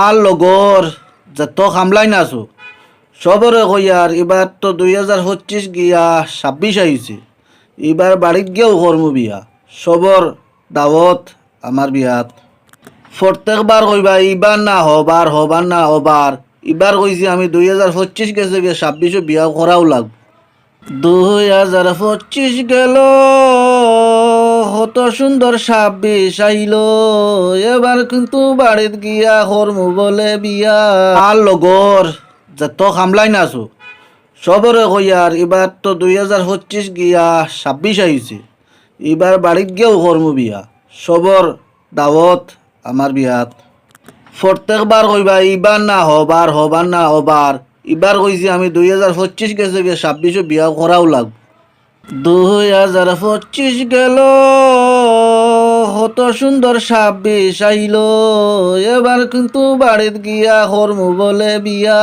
আর লগর যত খামলাই না আছো সবরে কইয়ার এবার তো 2025 গিয়া 26 আইছে। এবার বাড়িত গিয়েও করমু বিয়া, সবর দাওয়াত আমার বিয়াত। প্রত্যেকবার কইবা ইবার না হবার হবার না হবার, এবার কইছি আমি 2025 গেছে গিয়ে 26 বিয়া করাও লাগ। 2025 গেল, কত সুন্দর 26 আইল, এবার কিন্তু বাড়িত গিয়া করমু বলে বিয়া। আর লগর যত খামলাই না আছো সবরে কইয়ার এবার তো 2025 গিয়া 26 আইছে। এবার বাড়িত গিয়েও করমু বিয়া, সবর দাওয়াত আমার বিয়াত। প্রত্যেকবার কইবা ইবার না হবার হবার না হবার, এবার কইছি আমি 2025 গেছে গিয়ে 26 বিয়া করাও লাগ। 2025 গেল, কত সুন্দর 26 আইল, এবার কিন্তু বাড়িত গিয়া করমু বলে বিয়া।